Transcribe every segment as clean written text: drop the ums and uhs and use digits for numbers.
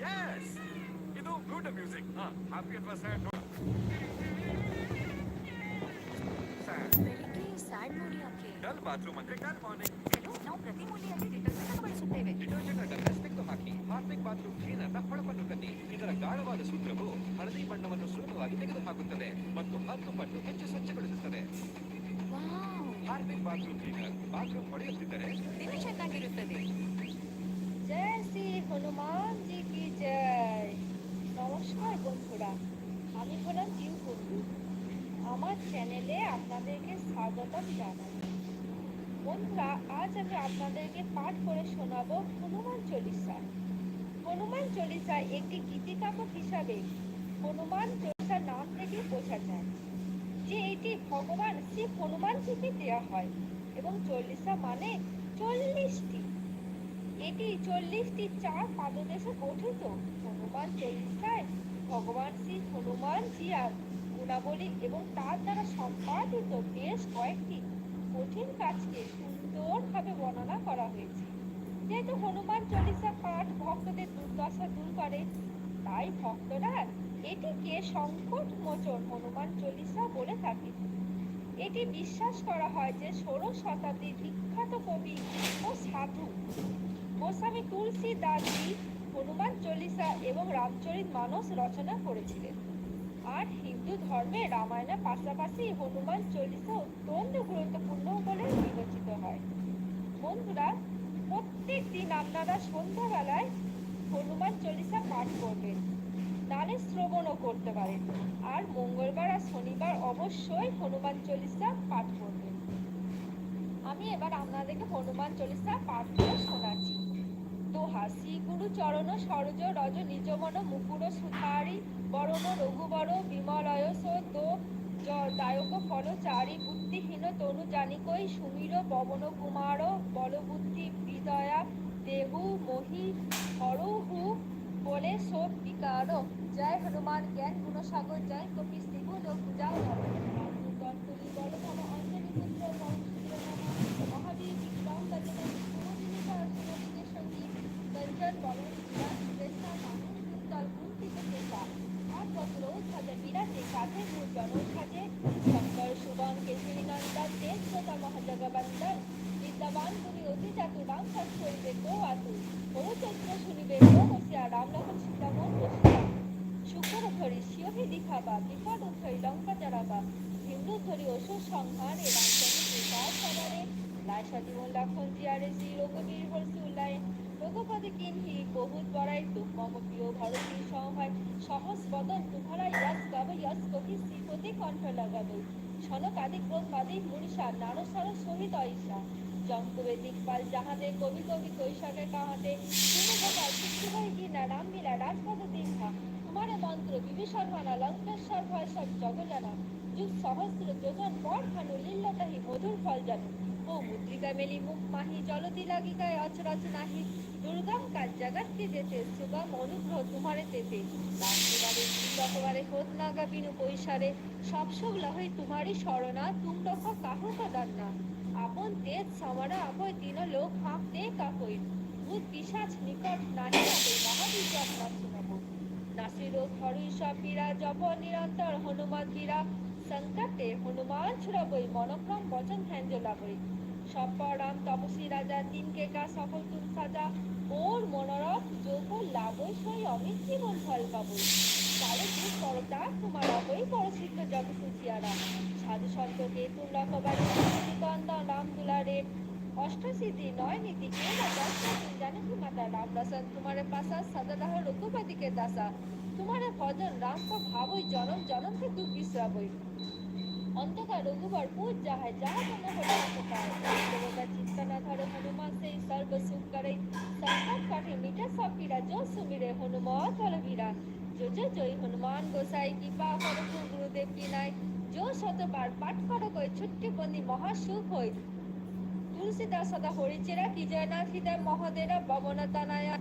Yes, ಇದು Bluetooth music. Happy ಅಥವಾ sad ನೋಡು. ಸ್ಯಾಡ್. ಬೆಳಿಗ್ಗೆ ಸ್ಯಾಡ್ ನೋಡಿ ಯಾಕೆ? ಡಲ್ ಬಾತ್ರೂಮ್ ಅಂದ್ರೆ ಡಲ್ ಮಾರ್ನಿಂಗ್. ಕೆಲವು ನಾವು ಪ್ರತಿ ಮೂಲೆಯಲ್ಲಿ ಡಿಟರ್ಜೆಂಟ್ ಅನ್ನು ಬಳಸುತ್ತೇವೆ. ಡಿಟರ್ಜೆಂಟ್ ಅನ್ನು ತೆಗೆದು ಹಾಕಿ ಹಾರ್ಪಿಕ್ ಬಾತ್ರೂಮ್ ಕ್ಲೀನರ್ನ ಹೊಳಪನ್ನು ತನ್ನಿ. ಇದರ ಗಾಢವಾದ ಸೂತ್ರವು ಹಳದಿ ಬಣ್ಣವನ್ನು ಸುಲಭವಾಗಿ ತೆಗೆದುಹಾಕುತ್ತದೆ ಮತ್ತು 10 ಪಟ್ಟು ಹೆಚ್ಚು ಸ್ವಚ್ಛಗೊಳಿಸುತ್ತದೆ. Wow, Harpic bathroom cleaner bathroom ಹೊಡೆಯುತ್ತಿದ್ದರೆ ದಿನ ಚೆನ್ನಾಗಿರುತ್ತದೆ. জয় শ্রী হনুমান জি কি জয়। নমস্কার বন্ধুরা, আমি হলাম জিউ কুন্ডু। আমার চ্যানেলে আপনাদেরকে স্বাগতম জানাই। বন্ধুরা, আজ আমি আপনাদেরকে পাঠ করে শোনাবো হনুমান চল্লিশা। হনুমান চল্লিশা একটি গীতিকাব্য হিসাবে হনুমান চল্লিশার নাম থেকে বোঝা যায় যে এটি ভগবান শ্রী হনুমানজিকে দেওয়া হয় এবং চল্লিশা মানে 40টি। এটি 40টি 4 পাদদেশে গঠিত। হনুমান চল্লিশায় ভগবান শ্রী হনুমানজির গুণাবলী এবং তার দ্বারা সম্পাদিত বেশ কয়েকটি কঠিন কাজকে সুন্দরভাবে বর্ণনা করা হয়েছে। যেহেতু হনুমান চল্লিশা পাঠ ভক্তদের দুর্দশা দূর করে, তাই ভক্তরা এটিকে সংকট মোচন হনুমান চল্লিশা বলে থাকে। এটি বিশ্বাস করা হয় যে 16 শতাব্দীর বিখ্যাত কবি ও সাধু গোস্বামী তুলসীদাসজি হনুমান চল্লিশা এবং রামচরিত মানস রচনা করেছিলেন। আর হিন্দু ধর্মে রামায়ণের পাশাপাশি হনুমান চল্লিশা অত্যন্ত গুরুত্বপূর্ণ বলে বিবেচিত হয়। বন্ধুরা, প্রত্যেক দিন আপনারা সন্ধ্যাবেলায় হনুমান চল্লিশা পাঠ করবেন, নালে শ্রবণও করতে পারেন। আর মঙ্গলবার আর শনিবার অবশ্যই হনুমান চল্লিশা পাঠ করবেন। আমি এবার আপনাদেরকে হনুমান চল্লিশা পাঠ করে শোনাচ্ছি। দোহা শ্রী গুরু চরণ সরজ রজ নিজ মন মুকুর সুধারি বরণ রঘুবর বিমলয় দো দায়ক ফল চারি বুদ্ধিহীন তনু জানিকই সুমির পবন কুমার বল বুদ্ধি বিদয়া দেহু মহি হরহু বলে সব বিকার। জয় হনুমান জ্ঞান গুণসাগর জয় কপি শিবু লোক পূজা দন্তলি বল ধন অঞ্জলি পুত্র মহাবীর বিক্রম গজনা সুমদিনী সঙ্গীত গঞ্জন বলন কৃষ্ণা মানুষ উত্তল কুন্তিত কেশা আর পত্র সাজে বিরাজে কাঁধে মূল জন সাজে শঙ্কর সুবন কেশরী নন্দন তেজ শ্রোতা মহাজগবন্দন বিদ্যাবান গুণী অতি চাতু রাম কাজ করিবে কো আতু বহু চৈত্র শুনিবে কো বসিয়া রাম লক্ষণ সীতামন বসিয়া শুকর ধরি সিংহী দিখাবা বিপদ ধরি লঙ্কা জড়াবা হিন্দু ধরি অসুর সংহারে রামচন্দ্র কৃপা সবারে লাই সজীবন লক্ষণ জিয়ারে শ্রী রঘুবীর হর্ষি উল্লায় রঘুপতি কিনহি বহুত বড়াই তুম মম প্রিয় ভরতী সহায় সহস বদন তুমারা যশ গাব যশ কবি শ্রীপতি কণ্ঠ লাগাবে সনকাদি ক্রোধবাদী মুনিষা নারসার সহিত ঈশা জঙ্কবে দিকপাল যাহাতে কবি কবি কৈশাকে কাহাতে তুমি গোপাল শিক্ষিভাই কিনা রামলীলা রাজপথ দীর্ঘা তোমারে মন্ত্র বিভীষণ মানা লঙ্কেশ্বর ভয় সব জগজানা যুগ সহস্র যোজন পর খানু লীল্লতাহি মধুর ফল জানো ও মুদ্রিকা মেলি মুখ মাহি জলতি লাগিকায় অচরচ নাহি দুর্গম কাজ জগৎ কে যেতে সুগম অনুগ্রহ তোমারে তেতে রামবারে রকবারে হোত নাগা বিনু পৈসারে সব সব লহই তোমারি শরণা তুম রক্ষা কাহু কদান্না আপন তেজ সমারা আপয় তিন লোক হাঁক দে কাকই ভূত পিশাচ নিকট নাহি হবে মহাবীর জপ না শুনব নাসির হরি সব পীড়া জপ নিরন্তর হনুমান পীড়া संकटे हनुमान छुड़ाबई मनोक्रम वचन ध्यान जलाबई सब राम तपस्वी राजा तिनके का सफल तुम साजा और मनोरथ जो को लाभई सई अमित जीवन फल पाबई काले दुख करता तुम्हारा बई बड़ सिद्ध जग सुचियारा साधु संत के तुम लखबारी कंदन राम दुलारे अष्टसिद्धि नय नीति के राजा जाने की माता राम रसन तुम्हारे पासा सदा रह रघुपति के दासा तुम्हारे भजन राम को भावई जन्म जन्म के दुख बिसराबई अंतकार रघुबर पूज जाहे जहाँ मने हरि पाए देवता चिंता न धरे हनुमान से सर्व सुख करे संकट काटे मिटे सब पीड़ा जो सुमिरे हनुमान बलवीरा जो जय हनुमान गोसाई कृपा करो गुरुदेव की नाय जो शतबार पाठ करो कोई छुट्टी बंदी महासुख होय तुलसीदास सदा हरि चेरा की जयनाथ हृदय महादेरा भवनतनाया।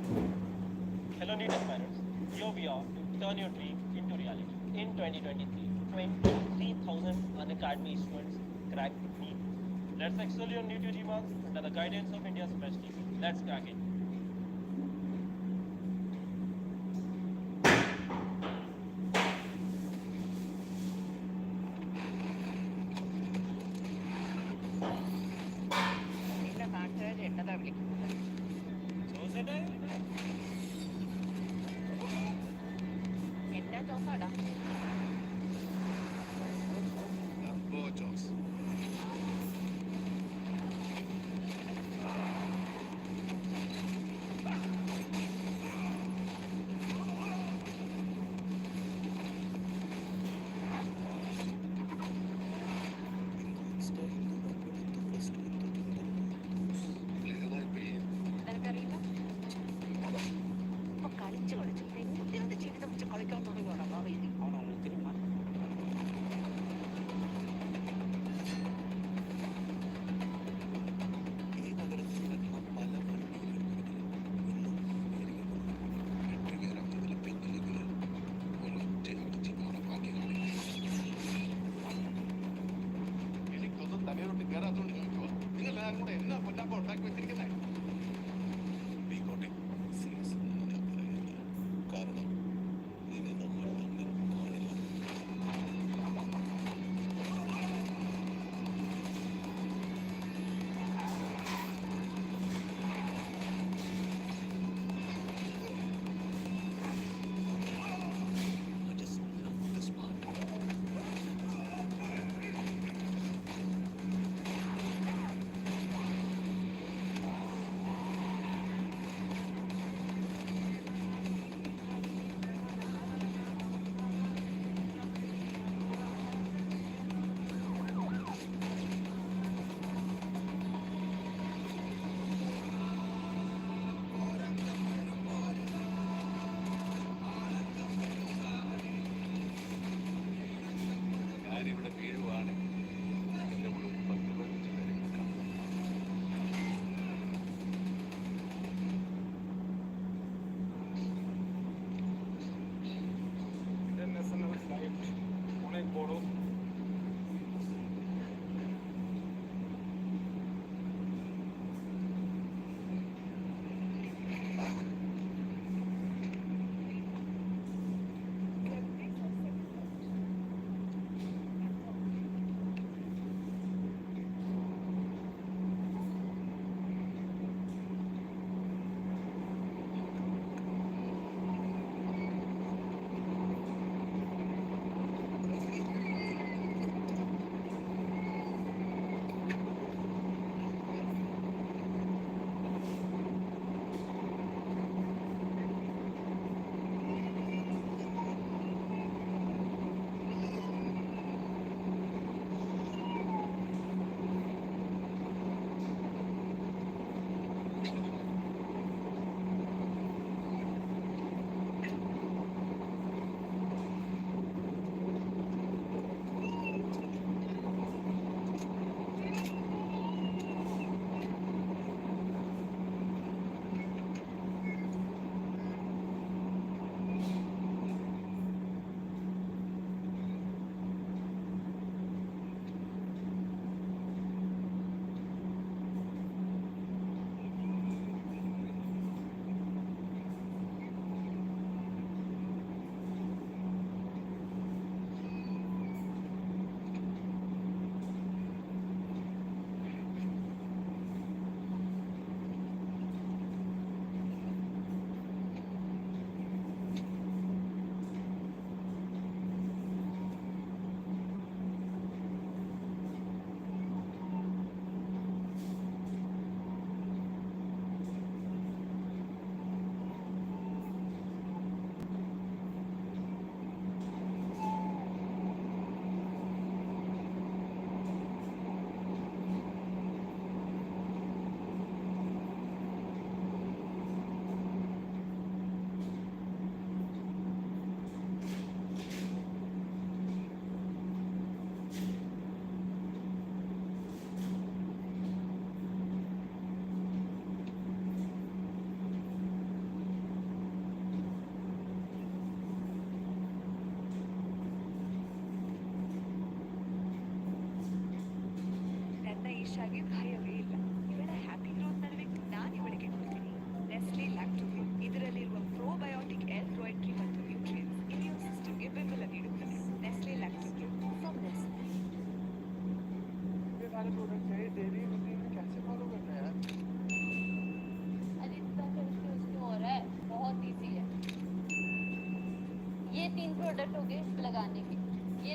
Hello Needed Parents, here we are to turn your dream into reality. In 2023, 23,000 unacademy students cracked NEET. Let's excel your NEET UG marks under the guidance of India's best team. Let's crack it.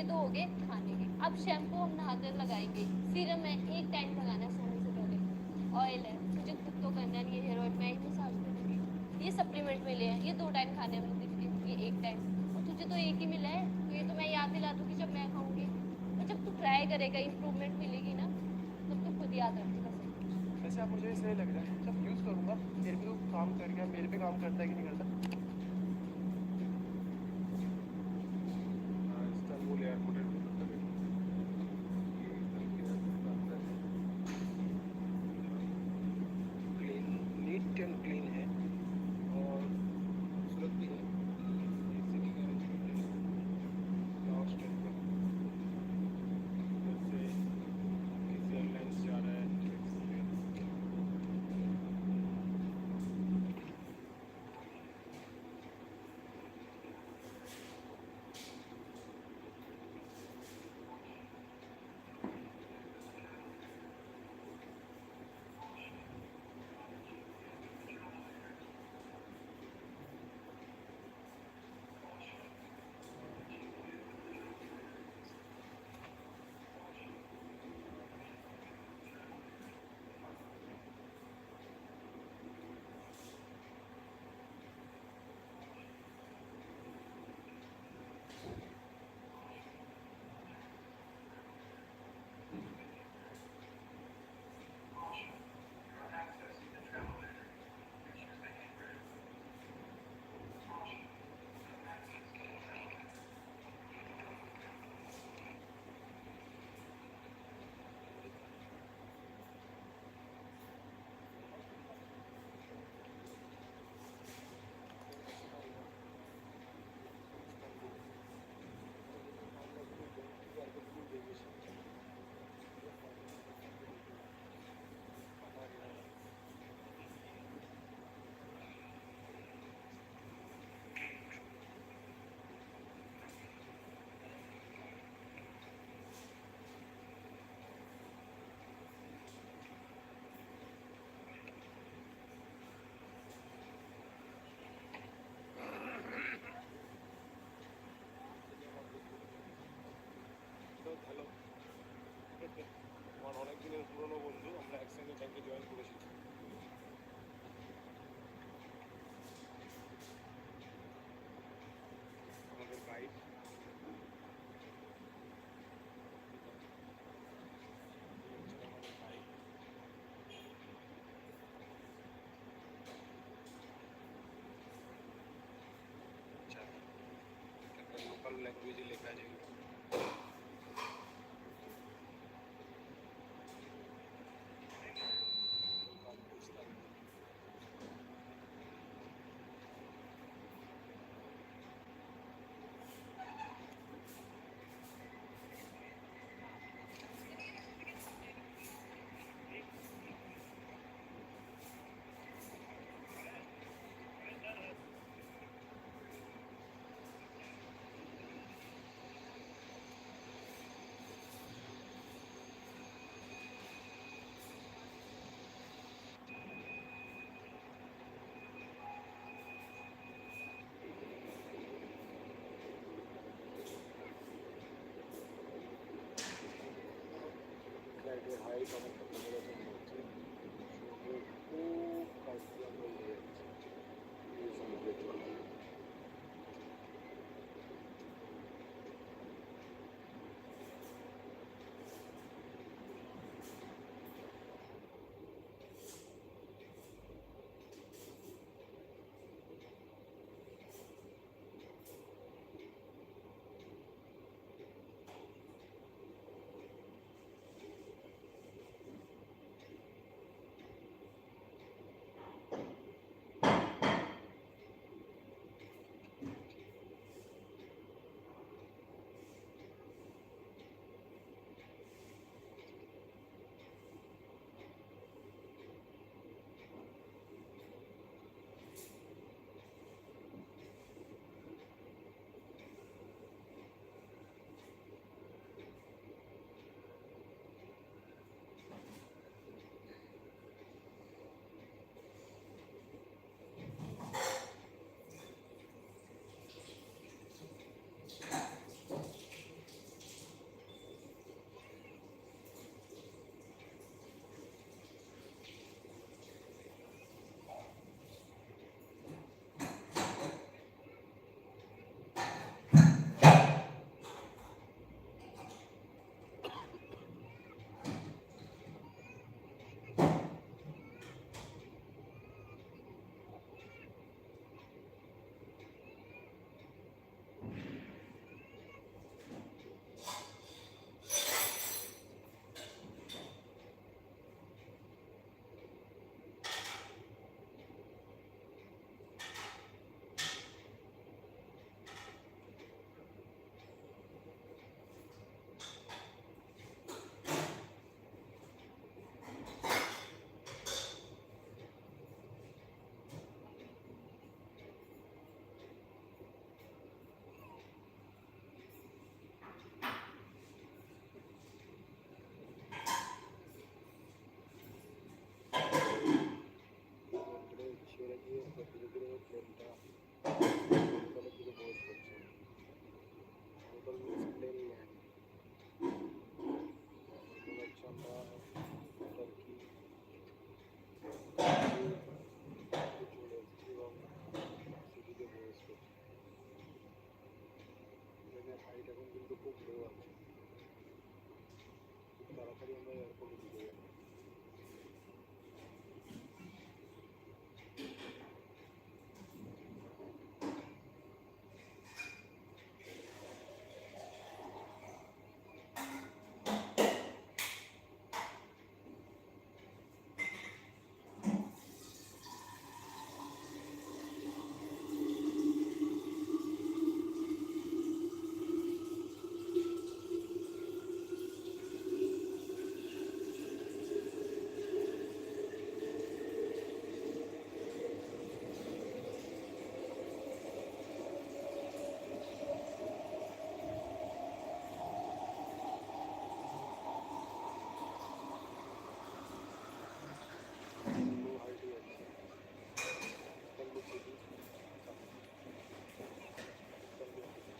ये तो हो गए खाने के। अब shampoo हम नहाकर लगाएंगे, सीरम है एक टाइम लगाना है सोने से पहले, ऑयल है मुझे खुद तो करना नहीं है, हेयर ऑयल मैं ही मसाज करूँगी, ये सप्लीमेंट मिले हैं, ये 2 टाइम खाने हैं अपने दिन के, ये 1 टाइम, और तुझे तो एक ही मिला है, तो ये तो मैं याद दिला दूँगी जब मैं खाऊँगी। और जब तू ट्राई करेगा इम्प्रूवमेंट मिलेगी ना, तब तू खुद याद रखेगा सब कुछ। वैसे आप मुझे सही लग रहा है, जब यूज़ करूँगा मेरे पे तो काम कर गया, मेरे पे काम करता है कि नहीं करता। Istanbul airport clean, neat and clean है और खूबसूरत भी है। सीटिंग अरेंजमेंट है, लॉन्च टाइप का, जैसे किसी एयरलाइंस जा रहा है ভালো। আমার অনেক দিনের পুরনো বন্ধু, আমরা একসঙ্গে ব্যাংকে জয়েন করেছি। আমাদের গাইড লোকাল ল্যাঙ্গুয়েজে লেখা আছে। ফ্লাইটের হাইট অনেকটা কমে গেছে মনে হচ্ছে, সমুদ্রের খুব কাছ দিয়ে আমরা উঠে যাচ্ছি এই সমুদ্রের জল। চলে এসেছি এবং সিটিতে প্রবেশ করছি। ট্রেনের হাইট এখন কিন্তু খুব লো আছে, খুব তাড়াতাড়ি আমরা এয়ারপোর্টে ঢুকে যাবো। লো হাইটে যাচ্ছে Istanbul city, Istanbul city.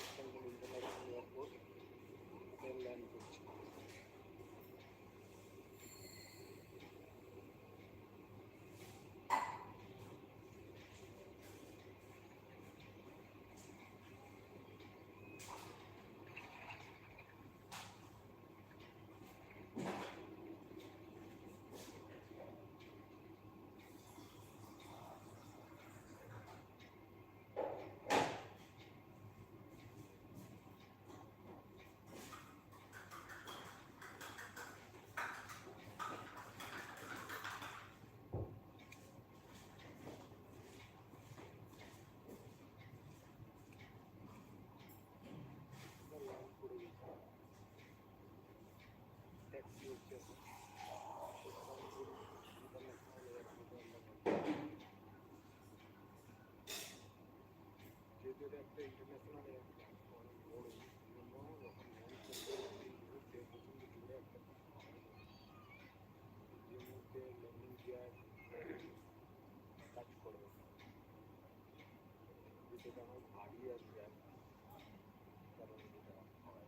Istanbul international airport train land করছে। ল্যান্ড করে গেছে, ট্যাক্সি হচ্ছে এখন ইস্তানবুল ইন্টারন্যাশনাল এয়ারপোর্টে আমরা নামছি। যেহেতু এটা একটা ইন্টারন্যাশনাল এয়ারপোর্ট অনেক বড়, এই জন্য যখন ল্যান্ড করবে সেই মুহূর্তে প্রচণ্ড জোরে একটা আওয়াজ হয়। যে মুহূর্তে ল্যান্ডিং গিয়ার কাজ করবে না, যেটা আমার ভারী আর জ্যাম, কারণ যেটা হয়।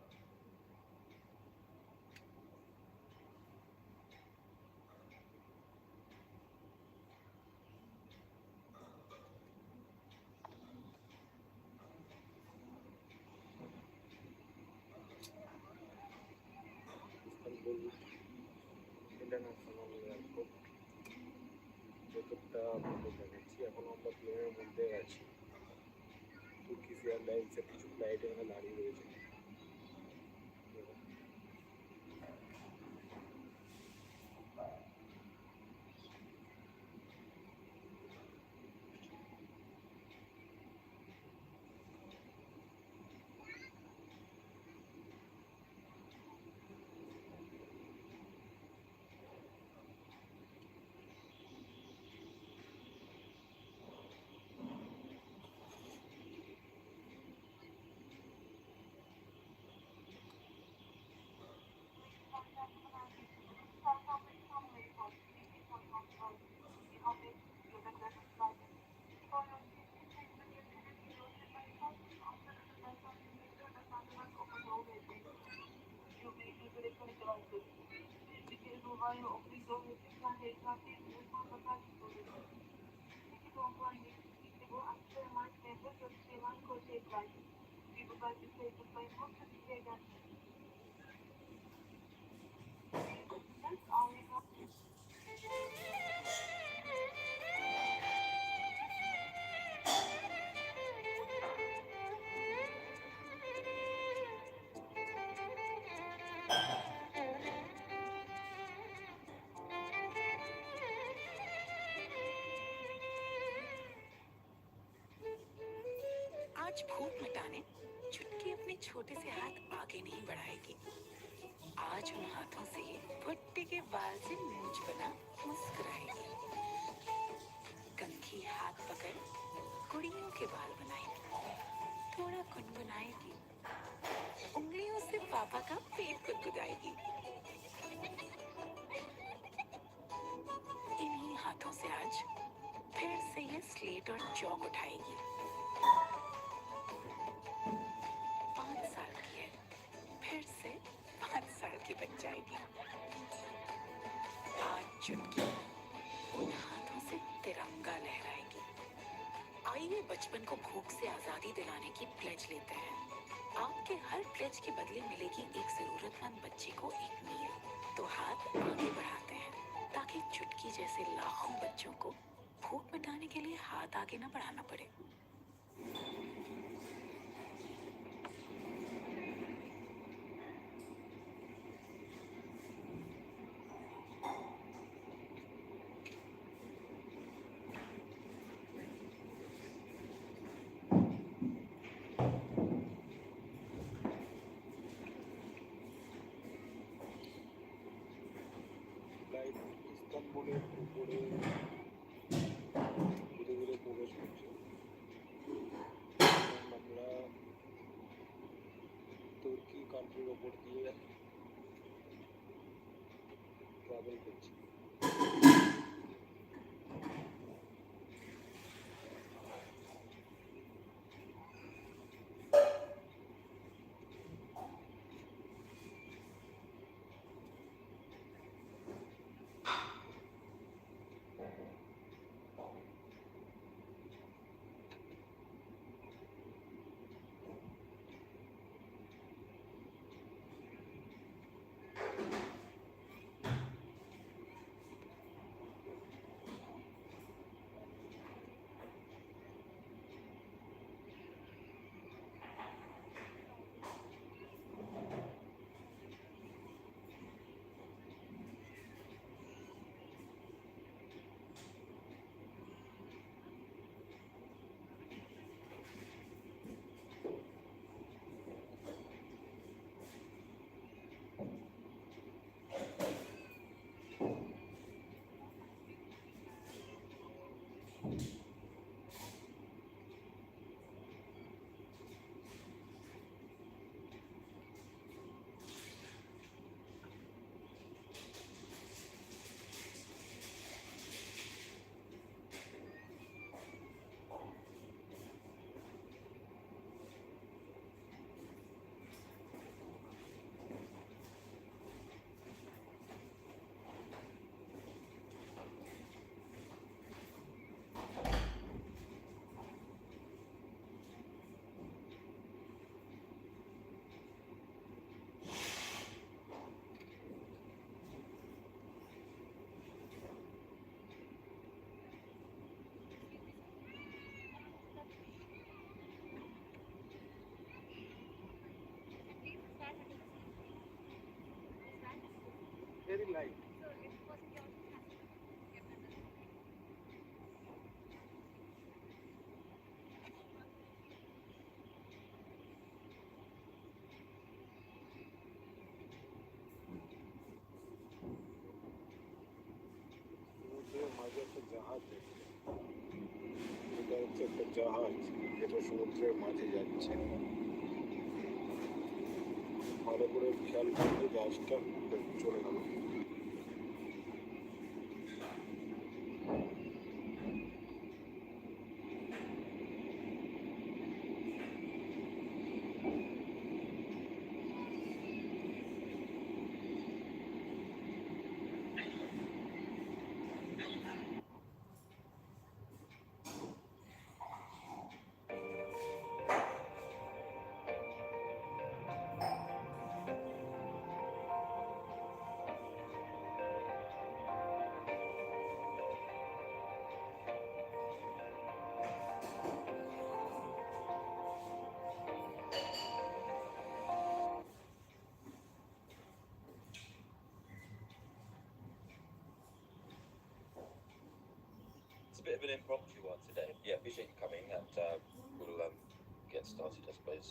ইস্তানবুল ইন্টারন্যাশনাল এয়ারপোর্ট ভেতরটা আপনাদের দেখাচ্ছি। এখন আমরা প্লেনের মধ্যে আছি। তুর্কিশ এয়ারলাইন্সের কিছু ফ্লাইট এখানে দাঁড়িয়ে রয়েছে। आज भूख मिटाने चुटकी अपने छोटे से हाथ आगे नहीं बढ़ाएगी। आज उन हाथों से फुट बाल से मूंछ बना मुस्कुराएगी। कंघी हाथ पकड़ गुड़ियों के बाल बनाएगी, थोड़ा गुनगुनाएगी, उंगलियों से पापा का पेट गुदगुदाएगी। इन्हीं हाथों से आज फिर से ये स्लेट और चौक उठाएगी। 5 साल की है, फिर से 5 साल की बन जाएगी। आज चुटकी उन हाथों से तिरंगा लहराएगी। आइए बचपन को भूख से आजादी दिलाने की प्लेज लेते हैं। आपके हर प्लेज के बदले मिलेगी एक जरूरतमंद बच्चे को एक मील। तो हाथ आगे बढ़ाते हैं ताकि चुटकी जैसे लाखों बच्चों को भूख मिटाने के लिए हाथ आगे न बढ़ाना पड़े। লাইট ইস্তানবুলের উপরে ধীরে ধীরে প্রবেশ করছে এবং আমরা তুর্কি কান্ট্রির ওপর দিয়ে ট্রাভেল করছি। Very light. সমুদ্রের মাঝে একটা জাহাজ দেখছে, এটা হচ্ছে একটা জাহাজ, এটা সমুদ্রের মাঝে যাচ্ছে। ভালো করে খেয়াল করলে জাহাজটা চলে গেল। It's a bit of an impromptu one today. Yeah, appreciate you coming, and we'll get started, I suppose.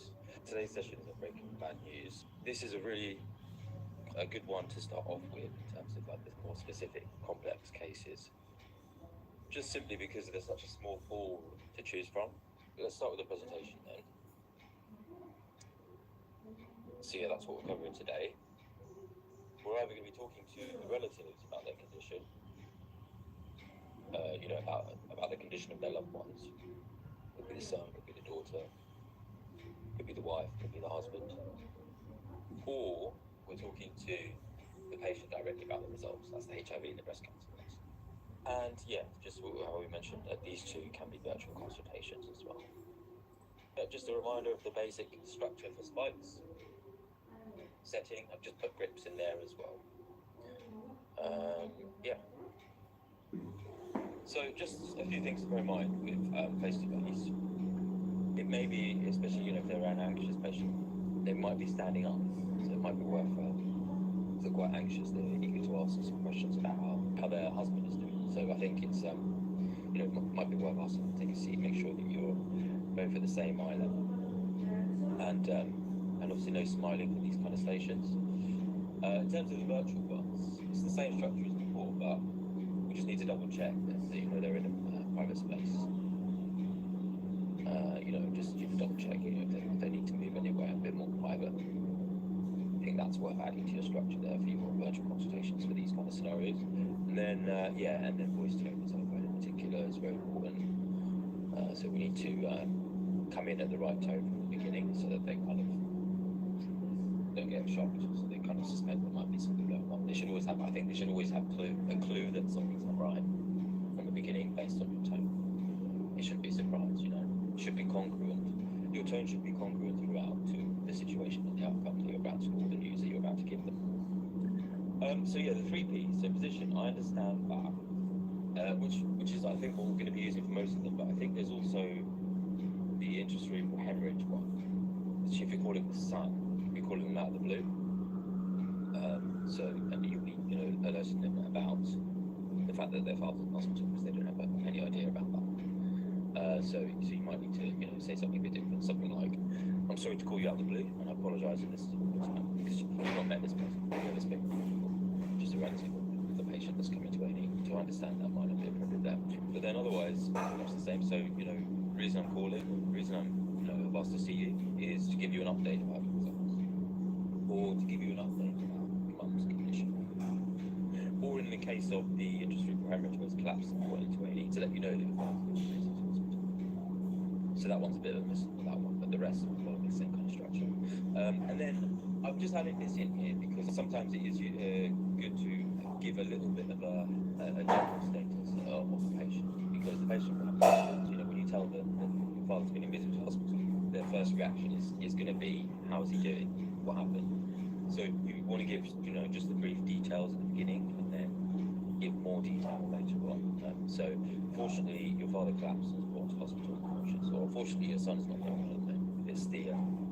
Today's session is on breaking bad news. This is a good one to start off with in terms of like the specific complex cases, just simply because there's such a small pool to choose from. Let's start with the presentation then. So yeah, that's what we're covering today. We're either going to be talking to the relatives about their condition, about the condition of their loved ones. Could be the son, could be the daughter, could be the wife, could be the husband. Or we're talking to the patient directly about the results. That's the HIV and the breast cancer ones. And yeah, just how we mentioned, these two can be virtual consultations as well. Just a reminder of the basic structure for spikes. Setting, I've just put grips in there as well. Yeah. So just a few things to bear in mind with face-to-face. It may be, especially if they're an anxious patient, they might be standing up, so it might be worth, if they're quite anxious, they're eager to ask some questions about how their husband is doing. So I think it's, might be worth asking to take a seat, make sure that you're both at the same eye level. And obviously no smiling for these kind of stations. In terms of the virtual ones, it's the same structure as before, but we just need to double check that they're in a private space. Just double check if they need to move anywhere a bit more private. I think that's worth adding to your structure there for your virtual consultations for these kind of scenarios. And then voice tone and telephone in particular is very important. So we need to come in at the right tone from the beginning so that they kind of don't get shocked, so they kind of suspect there might be something going on. They should always have a clue that something's not right from the beginning based on your tone. It shouldn't be a surprise, It should be congruent. Your tone should be congruent throughout to the situation and the outcome that you're about to, or the news that you're about to give them. So yeah, the 3P, so position, I understand that, which is I think what we're going to be using for most of them, but I think there's also the intracerebral hemorrhage one. So if you call it the sun, we call them out of the blue. And you'll be, alerting them about the fact that their father's in hospital because they don't have any idea about that. So you might need to, say something a bit different, something like, I'm sorry to call you out of the blue, and I apologise in this time because you've not met this person, this people before, just a relative of the patient that's coming to A&E. To understand that might not be appropriate there. But then otherwise, it's the same. So, the reason I'm calling, the reason I've asked to see you is to give you an update about your results, or to give you an update about your mum's condition, or in the case of the intracerebral hemorrhage where it's collapsed and gone into A&E, to let you know that your father's been admitted to hospital. So that one's a bit of a miss for that one, but the rest will follow the same kind of structure. And then I've just added this in here because sometimes it is good to give a little bit of a general status of the patient, because the patient will have questions. When you tell them that your father's been admitted to hospital, their first reaction is going to be, how is he doing? What happened? So you want to give, just the brief details at the beginning and then give more detail later on. So fortunately, your father collapsed and was brought to hospital unconscious, or fortunately your son's not going on then,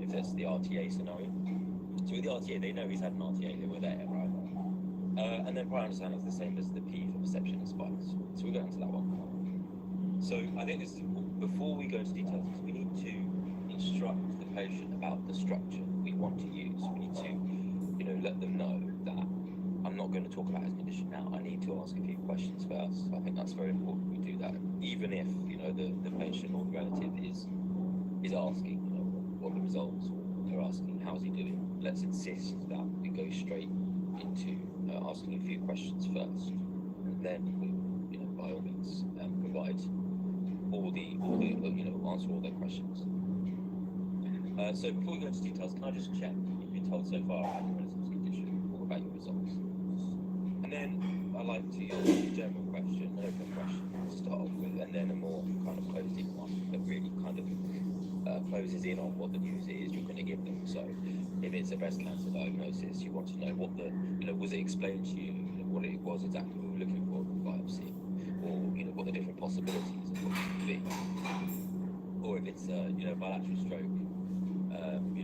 if that's the RTA scenario. So with the RTA, they know he's had an RTA, they were there, right? And then prior understanding is the same as the P for perception and spikes. So we'll go into that one. So I think this is important. Before we go into details, we need to instruct the patient about the structure we want to use. We need to, let them know that I'm not going to talk about his condition now. I need to ask a few questions first. So I think that's very important we do that, even if, the patient or the relative is asking, what the results, they're asking, how's he doing? Let's insist that we go straight into asking a few questions first, and then we, by all means, provide all the answer all their questions. So before we go into details, can I just check if you've been told so far about your relative's condition or about your results? And then I'd like to use a general question, an open question to start off with, and then a more kind of closed-in one that really kind of closes in on what the news is you're going to give them. So if it's a breast cancer diagnosis, you want to know what the, was it explained to you, what it was exactly we were looking for in biopsy, or, what the different possibilities of what it could be. Or if it's, bilateral stroke,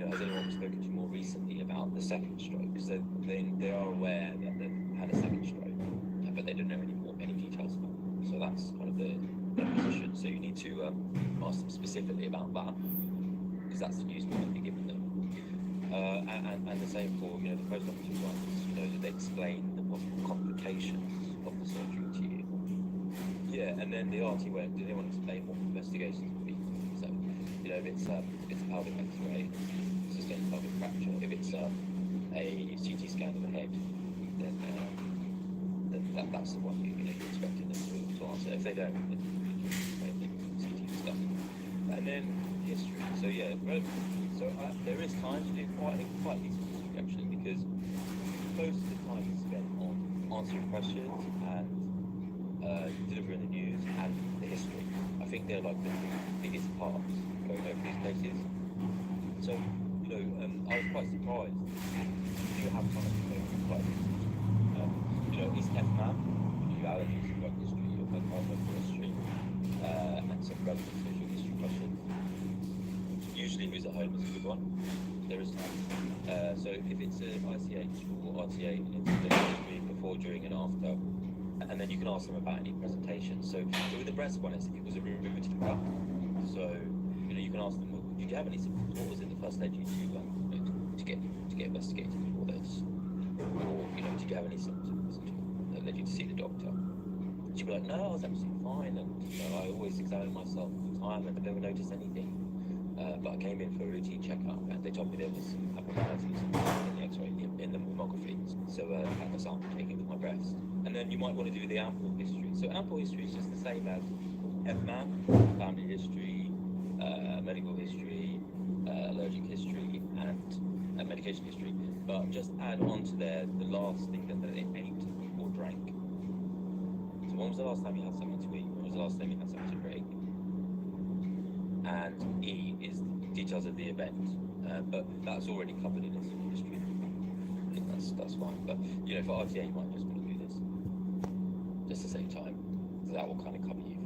has anyone spoken to you more recently about the second stroke? So they are aware that they've had a second stroke, but they don't know any details about it. So that's kind of the position. So you need to ask them specifically about that, because that's the news we're going to be giving them. And the same for, the post-operative ones, that they explain the possible complications Yeah, and then the RT went, do they want to explain what investigations would be? So, you know, if it's a pelvic X-ray, sustained pelvic fracture, if it's a CT scan of the head, then that's the one you're expecting them to answer. If they don't, then CT stuff. And then history. So yeah, so there is time to do quite decent history actually, because most of the time is spent on answering questions and delivering the news and the history. I think they're like the biggest parts going over these places. So, you know, I was quite surprised. You have time to go through quite a bit. You know, it's FMAP, you allergies, you got history, you've got medical history, and some relevant social history questions. Usually who's at home is a good one. There is time. So if it's an ICH or RTA in history before, during and after, and then you can ask them about any presentations. So with the breast one, it was a riveted cut. So, you know, you can ask them, well, did you have any symptoms? What was in the first led you to get investigated for this? Or, you know, did you have any symptoms that led you to see the doctor? She'd be like, no, I was absolutely fine, and you know, I always examine myself all the time, and I never noticed anything. But I came in for a routine checkup, and they told me there was abnormalities in the X-ray, in the mammography. So I had a sample taken with my breast. And then you might want to do the ample history. So ample history is just the same as FMAP, family history, medical history, allergic history, and medication history. But just add on to there the last thing that they ate or drank. So when was the last time you had something to eat? When was the last time you had something to drink? And E is details of the event, but that's already covered in this history. I think that's fine. But you know, for RTA, you might just want to do this just to save time, so that will kind of cover you